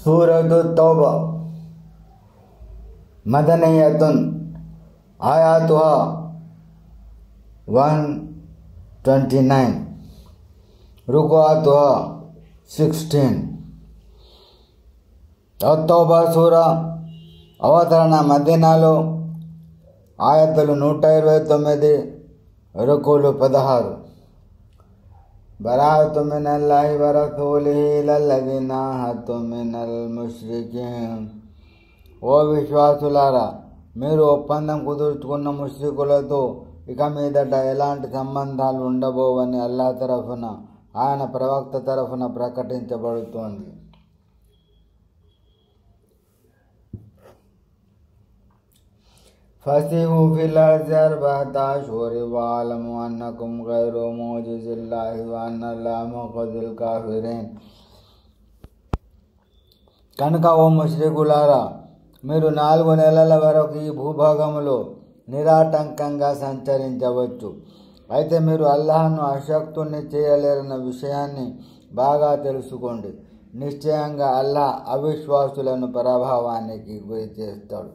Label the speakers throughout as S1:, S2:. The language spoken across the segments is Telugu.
S1: సూరతు తౌబా మదనీయతున్ ఆయాతుహా 129 రుకుఅతుహా 16 తౌబా సూరా అవతరణ మదీనాలో ఆయతులు 129 రుకులు 16 బరాఅతు మినల్లాహి వ రసూలిహి ఇలల్లదీన ఆహద్తు మినల్ ముష్రికీన్. ఓ విశ్వాసులారా, మీరు ఒప్పందం కుదుర్చుకున్న ముష్రికులతో ఇక మీదట ఎలాంటి సంబంధాలు ఉండబోవని అల్లాహ్ తరఫున ఆయన ప్రవక్త తరఫున ప్రకటించబడుతోంది. ఫసిహు ఫిల్ అర్జి అర్బఅత అష్హురి వఅలము అన్నకుం గైరు ముజిజిల్లాహి వ అన్నల్లాహ ముఖజిల్ కాఫిరీన్. కనుక ఓ ముష్రికులారా, మీరు 4 నెలల వరకు ఈ భూభాగంలో నిరాటంకంగా సంచరించవచ్చు. అయితే మీరు అల్లాహ్ను అశక్తుణ్ణి చేయలేరన్న విషయాన్ని బాగా తెలుసుకోండి. నిశ్చయంగా అల్లాహ్ అవిశ్వాసులను పరాభవానికి గురి చేస్తాడు.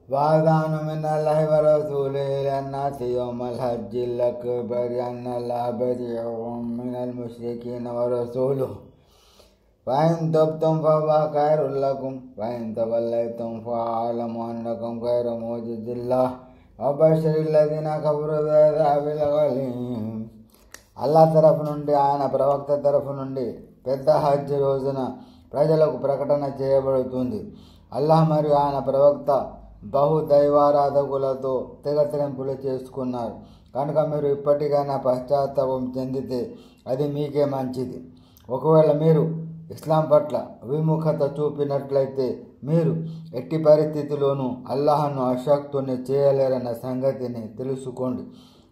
S1: వాదాను మినల్లాహి వ రసూలిహి ఇలన్నాసి యౌమల్ హజ్జిల్ అక్బర్ అన్నల్లాహ బరీఉం మినల్ ముష్రికీన వ రసూలుహు ఫఇన్ తబ్తుమ్ ఫహువ ఖైరుల్ లకుమ్ వఇన్ తవల్లైతుమ్ ఫఅలము అన్నకుమ్ గైరు ముజిజిల్లాహ్ వబషిరిల్ లదీన కఫరు బిఅజాబిన్ గలీం. అల్లాహ్ తరఫు నుండి ఆయన ప్రవక్త తరఫు నుండి పెద్ద హజ్ రోజున ప్రజలకు ప్రకటన చేయబడుతుంది. అల్లాహ్ మరియు ఆయన ప్రవక్త బహుదైవారాధకులతో తెగతెరింపులు చేసుకున్నారు. కనుక మీరు ఇప్పటికైనా పశ్చాత్తాపం చెందితే అది మీకే మంచిది. ఒకవేళ మీరు ఇస్లాం పట్ల విముఖత చూపినట్లయితే మీరు ఎట్టి పరిస్థితిలోనూ అల్లాహ్ను అశక్తుని చేయలేరన్న సంగతిని తెలుసుకోండి.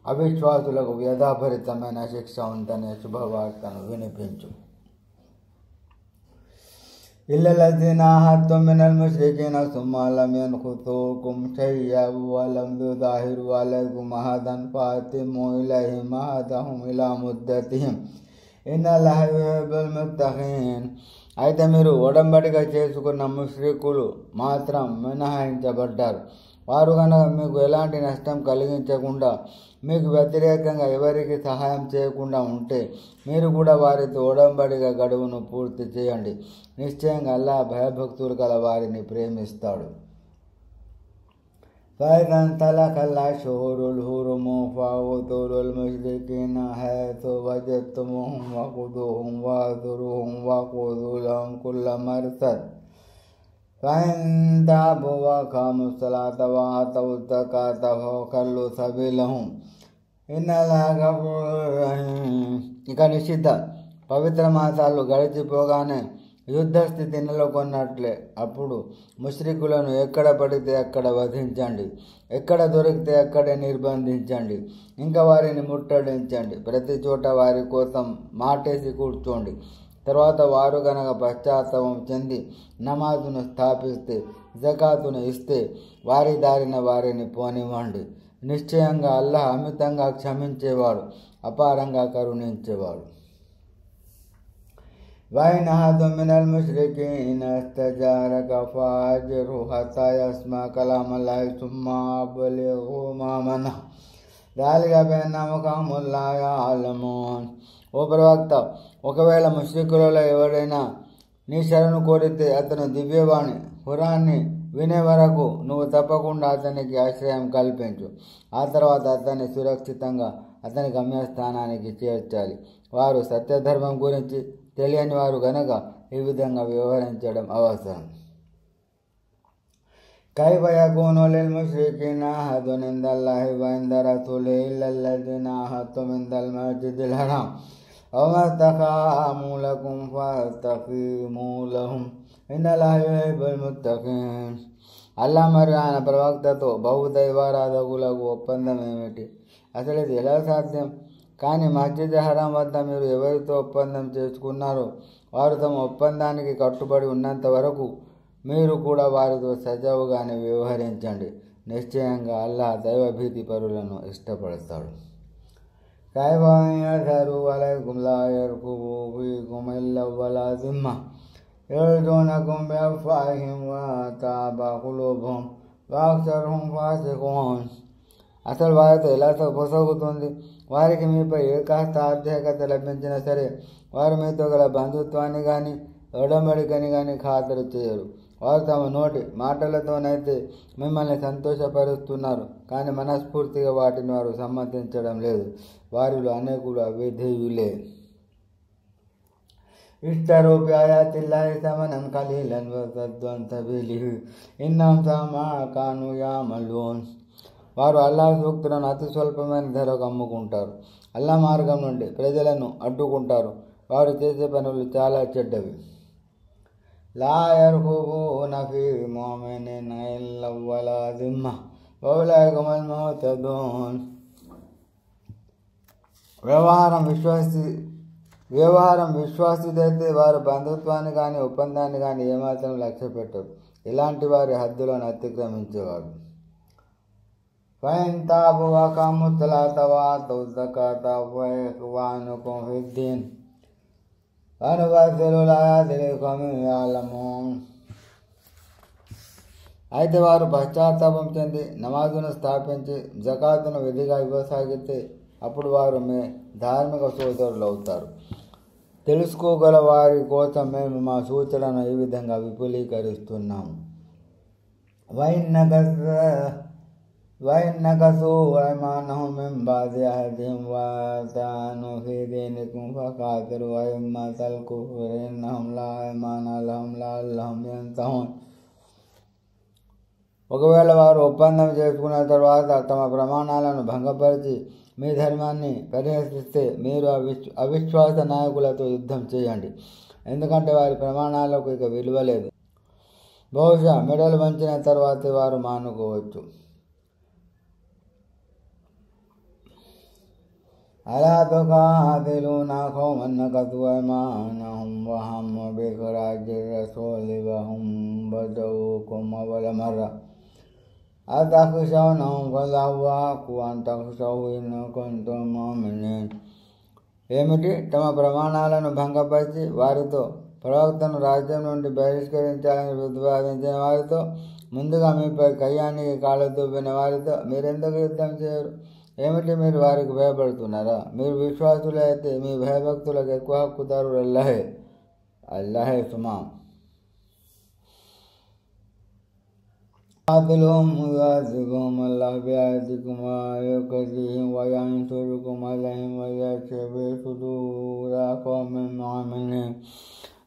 S1: అవిశ్వాసులకు వ్యధాభరితమైన శిక్ష ఉందనే శుభవార్తను వినిపించు. ఇల్లల్లదీన ఆహద్తు మినల్ ముష్రికీన సుమ్మ లమ్ యన్ఖుసూకుం షై'అన్ వ లమ్ యుజాహిరు అలైకుం అహదన్ ఫఅతిమ్ము ఇలైహిం అహదహుం ఇలా ముద్దతిహిం ఇన్నల్లాహ యుహిబ్బుల్ ముత్తఖీన్. అయితే మీరు ఒడంబడిక చేసుకున్న ముష్రికులు మాత్రం మినహాయించబడ్డారు. వారు కనుక మీకు ఎలాంటి నష్టం కలిగించకుండా మీకు వ్యతిరేకంగా ఎవరికి సహాయం చేయకుండా ఉంటే మీరు కూడా వారితో ఒడంబడిక గడువును పూర్తి చేయండి. నిశ్చయంగా అల్లాహ్ భయభక్తులు గల వారిని ప్రేమిస్తాడు. فإذا انسلخ الأشهر الحرم فاقتلوا المشركين حيث وجدتموهم وخذوهم واحصروهم وخذوا لهم كل مرصد فإن تابوا وأقاموا الصلاة وآتوا الزكاة فخلوا سبيلهم إن الله غفور رحيم. ఇక నిషిద్ధ పవిత్ర మాసాలు గడిచిపోగానే యుద్ధ స్థితి నెలకొన్నట్లే అప్పుడు ముష్రికులను ఎక్కడ పడితే అక్కడ వధించండి, ఎక్కడ దొరికితే అక్కడే నిర్బంధించండి, ఇంకా వారిని ముట్టడించండి. ప్రతి చోట వారి కోసం మాటేసి కూర్చోండి. తర్వాత వారు గనక పశ్చాత్తాపం చెంది నమాజును స్థాపిస్తే, జకాతును ఇస్తే వారి దారిన వారిని పోనివ్వండి. నిశ్చయంగా అల్లాహ్ అమితంగా క్షమించేవాడు, అపారంగా కరుణించేవాడు. وإن أحد من المشركين استجارك فأجره حتى يسمع كلام الله ثم أبلغه مأمنه ذلك بأنهم قوم لا يعلمون. ఓ ప్రవక్త, ఒకవేళ ముష్రికులలో ఎవరైనా నీ శరణు కోరితే అతను దివ్యవాణి ఖురాన్ని వినే వరకు నువ్వు తప్పకుండా అతనికి ఆశ్రయం కల్పించు. ఆ తర్వాత అతన్ని సురక్షితంగా అతని గమ్యస్థానానికి చేర్చాలి. వారు సత్యధర్మం గురించి తెలియని వారు గనక ఈ విధంగా వ్యవహరించడం అవసరం. కైఫ యకూను లిల్ ముష్రికీన అహదున్ ఇందల్లాహి వ ఇంద రసూలిహి ఇల్లల్లదీన ఆహద్తుం ఇందల్ మస్జిదిల్ హరాం వమస్తఖాము లకుం ఫస్తఖీము లహుం ఇన్నల్లాహ యుహిబ్బుల్ ముత్తఖీన్. అల్లాహ్ మరియు ఆయన ప్రవక్తతో బహుదైవారాధకులకు ఒప్పందం ఏమిటి? అసలు ఇది ఎలా సాధ్యం? కానీ మస్జిద్ హరాం వద్ద మీరు ఎవరితో ఒప్పందం చేసుకున్నారో వారు తమ ఒప్పందానికి కట్టుబడి ఉన్నంత వరకు మీరు కూడా వారితో సజావుగానే వ్యవహరించండి. నిశ్చయంగా అల్లాహ్ దైవభీతి పరులను ఇష్టపడతాడు. كيف يظهروا عليكم لا يرقبوا فيكم إلا ولا ذمة يرضونكم بأفواههم وتأبى قلوبهم وأكثرهم فاسقون. అసలు వారితో ఎలా పొసగుతుంది? వారికి మీపై ఏ కాస్త ఆధ్యాత్మికత లభించినా సరే వారు మీతో గల బంధుత్వాన్ని కానీ ఒడంబడికని కానీ ఖాతరు చేయరు. వారు తమ నోటి మాటలతోనైతే మిమ్మల్ని సంతోషపరుస్తున్నారు, కానీ మనస్ఫూర్తిగా వాటిని వారు సమ్మతించడం లేదు. వారిలో అనేకులు అవిధేయులే. اشتروا بآيات الله ثمنا قليلا وصدوا عن سبيله إنهم ساء ما كانوا يعملون. వారు అల్లాహ్ సూక్తులను అతి స్వల్పమైన ధరకు అమ్ముకుంటారు, అల్లా మార్గం నుండి ప్రజలను అడ్డుకుంటారు. వారు చేసే పనులు చాలా చెడ్డవి. లా యర్ఖుబూన ఫీ ముమినిన్ ఇల్లా వలా జిమ్మా వౌలైక హుముల్ ముహ్తదూన్. వ్యవహారం విశ్వాసుదైతే వారు బంధుత్వాన్ని కానీ ఒప్పందాన్ని కానీ ఏమాత్రం లక్ష్య పెట్టరు. ఇలాంటి వారి హద్దులను అతిక్రమించేవారు. ఫైన్ తాబు వఅకాము స్సలాత వఆతౌ జకాత ఫఇఖ్వానుకుం ఫిద్దీన్ వనుఫస్సిలుల్ ఆయాతి లికౌమిన్ యఅలమూన్. అయితే వారు పశ్చాత్తాపం చెంది నమాజును స్థాపించి జకాతును విధిగా ఇవ్వసాగితే అప్పుడు వారు ధార్మిక సోదరులు అవుతారు. తెలుసుకోగల వారి కోసం మేము మా సూచనను ఈ విధంగా విపులీకరిస్తున్నాము. వైన్నకసు ఐమానహుం మిన్ బఅది అహదిహిం వతఅను ఫీ దీనికుం ఫకాతిరు అఇమ్మతల్ కుఫ్రి ఇన్నహుం లా ఐమాన లహుం లఅల్లహుం యంతహూన్. ఒకవేళ వారు ఒప్పందం చేసుకున్న తర్వాత తమ ప్రమాణాలను భంగపరిచి మీ ధర్మాన్ని పరిహసిస్తే మీరు అవిశ్వాస నాయకులతో యుద్ధం చేయండి, ఎందుకంటే వారి ప్రమాణాలకు ఇక విలువ లేదు. బహుశా మెడలు వంచిన తర్వాతే వారు మానుకోవచ్చు. అలా తుకాతిలూన ఖౌమన్ నకసు ఐమానహుం వహమ్ము బిఇఖ్రాజి రసూలి వహుం బదౌకుం అవల మర్ర అతఖ్షౌనహుం ఫల్లహు అహqqu అన్ తఖ్షౌహు ఇన్ కుంతుం ముమినీన్. ఏమిటి? తమ ప్రమాణాలను భంగపరిచి వారితో ప్రవక్తను రాజ్యం నుండి బహిష్కరించాలని ప్రతిపాదించిన వారితో, ముందుగా మీపై కయ్యానికి కాళ్ళు దువ్విన వారితో మీరెందుకు యుద్ధం చేయరు? ఏమిటి? మీరు వారికి భయపడుతున్నారా? మీరు విశ్వాసులే అయితే మీ భయభక్తులకు ఎక్కువ హక్కుదారుడు అల్లాహే సుమా. قاتلهم يعذبهم الله بأيديكم ويخزيهم وينصركم عليهم ويشفي صدور قوم مؤمنين.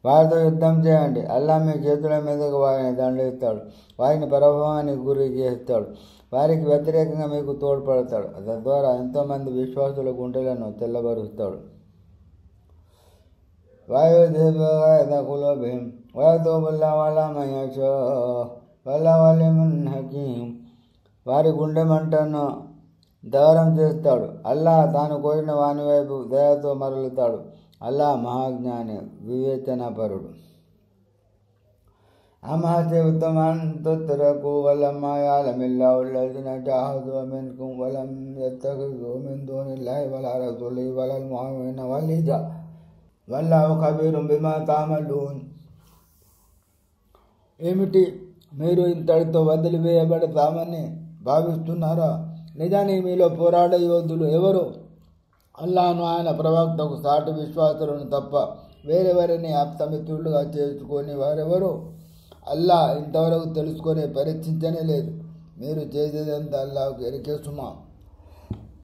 S1: వారితో యుద్ధం చేయండి. అల్లా మీ చేతుల మీదకు వారిని దండిస్తాడు, వారిని పరభవానికి గురి చేస్తాడు, వారికి వ్యతిరేకంగా మీకు తోడ్పడతాడు. తద్వారా ఎంతోమంది విశ్వాసుల గుండెలను తెల్లబరుస్తాడు. వారి గుండె మంటను దూరం చేస్తాడు. అల్లా తాను కోరిన వాని వైపు దయతో మరలుతాడు. అల్లా మహాజ్ఞాని, వివేచనాపరుడు. అమ్ హసిబ్తుమ్ అన్ తుత్రకూ వలమ్మా యఅలమిల్లాహు అల్లజీన జాహదూ మిన్కుం వలం యత్తఖిజూ మిన్ దూనిల్లాహి వలా రసూలిహి వలల్ ముమినీన వలీజా వల్లాహు ఖబీరుం బిమా తఅమలూన్. ఏమిటి? మీరు ఇంతటితో వదిలివేయబడతామని భావిస్తున్నారా? నిజానికి మీలో పోరాడే యోధులు ఎవరు? అల్లాహ్ను, ఆయన ప్రవక్తకు సాటి విశ్వాసులను తప్ప వేరెవరిని ఆప్తమిత్రులుగా చేసుకొని వారెవరు? అల్లాహ్ ఇంతవరకు తెలుసుకొని పరీక్షించనే లేదు. మీరు చేసేదంతా అల్లాహ్కు ఎరికే సుమా.